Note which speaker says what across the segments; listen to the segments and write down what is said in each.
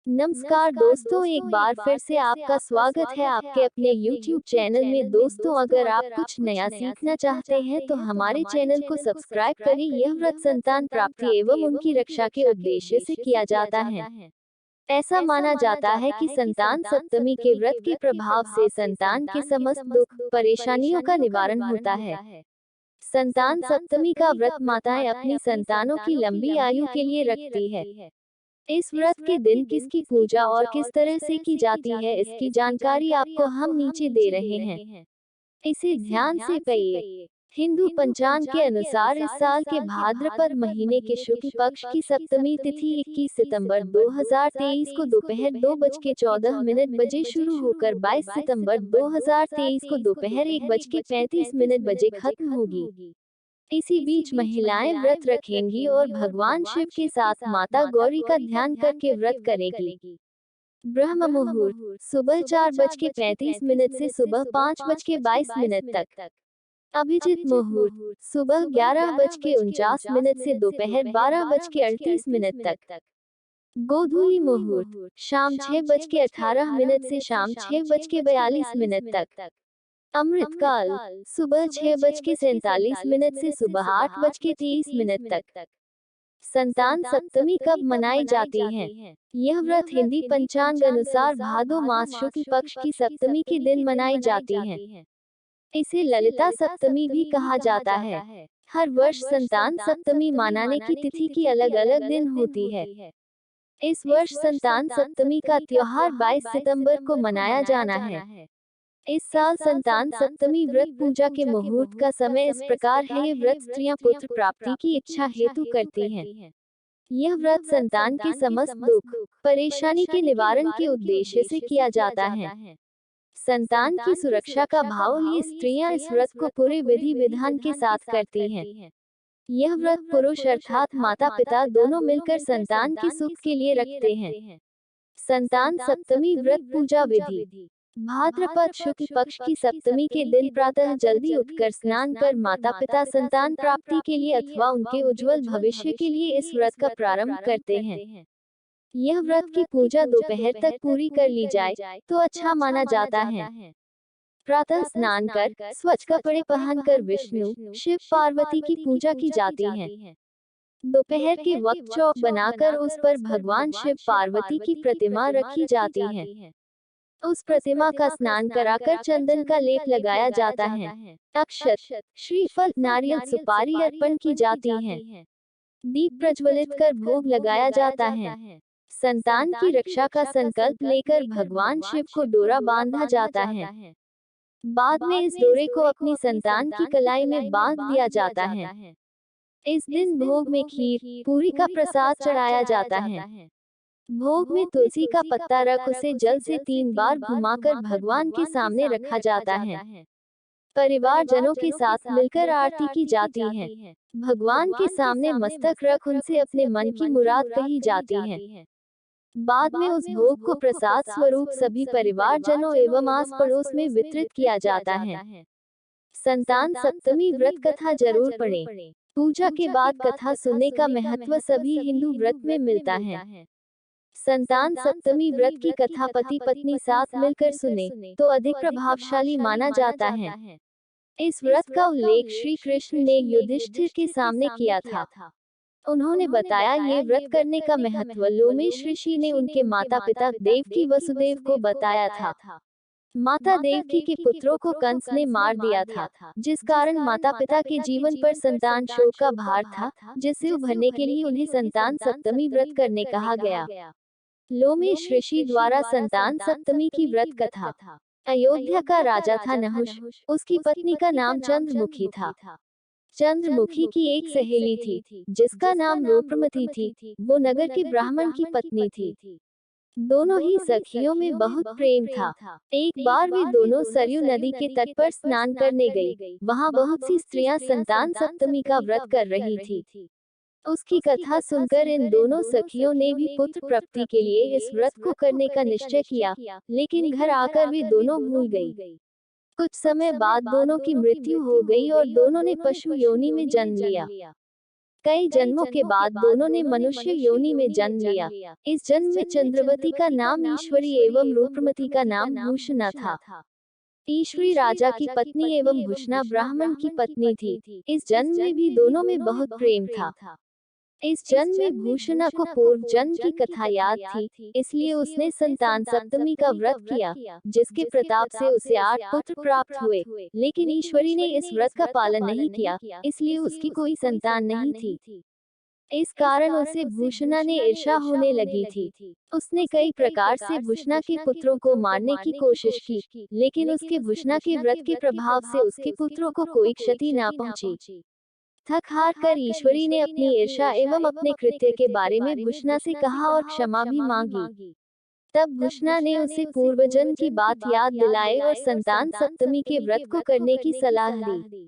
Speaker 1: नमस्कार दोस्तों, एक बार फिर से आपका स्वागत है आपके अपने YouTube चैनल में। दोस्तों, अगर आप कुछ नया सीखना चाहते हैं तो हमारे चैनल को सब्सक्राइब करें। यह व्रत संतान प्राप्ति एवं उनकी रक्षा के उद्देश्य से किया जाता है। ऐसा माना जाता है कि संतान सप्तमी के व्रत के प्रभाव से संतान के समस्त दुख परेशानियों का निवारण होता है। संतान सप्तमी का व्रत माताएं अपनी संतानों की लंबी आयु के लिए रखती है। इस व्रत के दिन किसकी पूजा और किस तरह से की जाती है, इसकी जानकारी आपको हम नीचे दे रहे हैं। इसे ध्यान से पढ़िए। हिंदू पंचांग के अनुसार इस साल के भाद्रपद महीने के शुक्ल पक्ष की सप्तमी तिथि 21 सितंबर 2023 को दोपहर 2:14 बजे शुरू होकर 22 सितंबर 2023 को दोपहर 1:35 बजे खत्म होगी। इसी बीच महिलाएं व्रत रखेंगी और भगवान शिव के साथ माता गौरी का ध्यान करके व्रत करेगी। ब्रह्म मुहूर्त सुबह 4:35 से सुबह 5:22 तक। अभिजित मुहूर्त सुबह 11:49 से दोपहर 12:38 तक। गोधूली मुहूर्त शाम 6:18 से शाम 6:42 तक। अमृतकाल सुबह 6:47 से सुबह 8:23 तक। संतान सप्तमी कब मनाई जाती है? यह व्रत हिंदी पंचांग अनुसार भादो मास शुक्ल पक्ष की सप्तमी के दिन मनाई जाती है। इसे ललिता सप्तमी भी कहा जाता है। हर वर्ष संतान सप्तमी मनाने की तिथि की अलग अलग दिन होती है। इस वर्ष संतान सप्तमी का त्योहार 22 सितंबर को मनाया जाना है। इस साल संतान सप्तमी व्रत पूजा के मुहूर्त का समय इस प्रकार है। ये व्रत स्त्रियां पुत्र प्राप्ति की इच्छा हेतु करती हैं। यह व्रत संतान के समस्त दुख परेशानी के निवारण के उद्देश्य से किया जाता है। संतान की सुरक्षा का भाव लिए स्त्रियां इस व्रत को पूरे विधि विधान के साथ करती हैं। यह व्रत पुरुष अर्थात माता पिता दोनों मिलकर संतान के सुख के लिए रखते हैं। संतान सप्तमी व्रत पूजा विधि। भाद्रपद शुक्ल पक्ष की सप्तमी के दिन प्रातः जल्दी उठकर स्नान कर माता पिता संतान प्राप्ति के लिए अथवा उनके उज्जवल भविष्य के लिए इस व्रत का प्रारंभ करते हैं। यह व्रत की पूजा दोपहर तक पूरी कर ली जाए तो अच्छा माना जाता है। प्रातः स्नान कर स्वच्छ कपड़े पहनकर विष्णु शिव पार्वती की पूजा की जाती है। दोपहर के वक्त चौक बनाकर उस पर भगवान शिव पार्वती की प्रतिमा रखी जाती है। उस प्रतिमा का स्नान कराकर चंदन का लेप लगाया जाता है। अक्षत श्रीफल नारियल सुपारी अर्पण की जाती है। दीप प्रज्वलित कर भोग लगाया जाता है। संतान की रक्षा का संकल्प लेकर भगवान शिव को डोरा बांधा जाता है। बाद में इस डोरे को अपनी संतान की कलाई में बांध दिया जाता है। इस दिन भोग में खीर पूरी का प्रसाद चढ़ाया जाता है। भोग में तुलसी का पत्ता रख उसे जल से 3 बार घुमाकर भगवान के सामने रखा जाता है। परिवार जनों के साथ मिलकर आरती की जाती है। भगवान के सामने मस्तक रख उनसे अपने मन की मुराद कही जाती है। बाद में उस भोग को प्रसाद स्वरूप सभी परिवार जनों एवं आस पड़ोस में वितरित किया जाता है। संतान सप्तमी व्रत कथा जरूर पढ़ें। पूजा के बाद कथा सुनने का महत्व सभी हिंदू व्रत में मिलता है। संतान सप्तमी व्रत की कथा पति पत्नी साथ मिलकर सुने तो अधिक प्रभावशाली माना जाता है। इस व्रत का उल्लेख श्री कृष्ण ने युधिष्ठिर के सामने किया था। उन्होंने बताया ये व्रत करने का महत्व लोमेश ऋषि ने उनके माता पिता देवकी वसुदेव को बताया था। माता देवकी के पुत्रों को कंस ने मार दिया था, जिस कारण माता पिता के जीवन पर संतान शोक का भार था, जिससे उभरने के लिए उन्हें संतान सप्तमी व्रत करने कहा गया। लोमेश ऋषि द्वारा संतान सप्तमी की व्रत कथा। अयोध्या का राजा था नहुष, उसकी पत्नी का नाम चंद्रमुखी था। चंद्रमुखी की एक सहेली थी जिसका नाम रूपमती थी। वो नगर के ब्राह्मण की पत्नी थी। दोनों ही सखियों में बहुत प्रेम था। एक बार वे दोनों सरयू नदी के तट पर स्नान करने गई। वहाँ बहुत सी स्त्रियां संतान सप्तमी का व्रत कर रही थी। उसकी कथा सुनकर इन दोनों सखियों ने भी पुत्र प्राप्ति के लिए इस व्रत को करने का निश्चय किया, लेकिन घर आकर वे दोनों भूल गई। कुछ समय बाद दोनों की मृत्यु हो गई और दोनों ने पशु योनि में जन्म लिया। कई जन्मों के बाद दोनों ने मनुष्य योनि में जन्म लिया। इस जन्म में चंद्रवती का नाम ईश्वरी एवं रूपमती का नाम भूषणा था। ईश्वरी राजा की पत्नी एवं भूषणा ब्राह्मण की पत्नी थी। इस जन्म में भी दोनों में बहुत प्रेम था। इस जन्म में भूषणा को पूर्व जन्म की कथा याद थी, इसलिए उसने संतान सप्तमी का व्रत किया, जिसके प्रताप से उसे 8 पुत्र प्राप्त हुए। लेकिन ईश्वरी ने इस व्रत का पालन नहीं किया, इसलिए उसकी कोई संतान नहीं थी। इस कारण उसे भूषणा ने ईर्ष्या होने लगी थी। उसने कई प्रकार से भूषणा के पुत्रों को मारने की कोशिश की, लेकिन उसके भूषणा के व्रत के प्रभाव से उसके पुत्रों को कोई क्षति न पहुंची। थक हार कर ईश्वरी ने अपनी ईर्ष्या एवं अपने कृत्य के बारे में भूषणा से कहा और क्षमा भी मांगी। तब भूषणा ने उसे पूर्वजन्म की बात याद दिलाई और संतान सप्तमी के व्रत को करने की सलाह दी।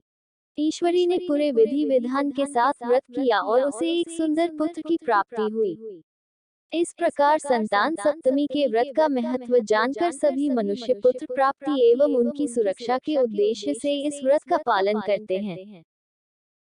Speaker 1: ईश्वरी ने पूरे विधि विधान के साथ व्रत किया और उसे एक सुंदर पुत्र की प्राप्ति हुई। इस प्रकार संतान सप्तमी के व्रत का महत्व जानकर सभी मनुष्य पुत्र प्राप्ति एवं उनकी सुरक्षा के उद्देश्य से इस व्रत का पालन करते हैं।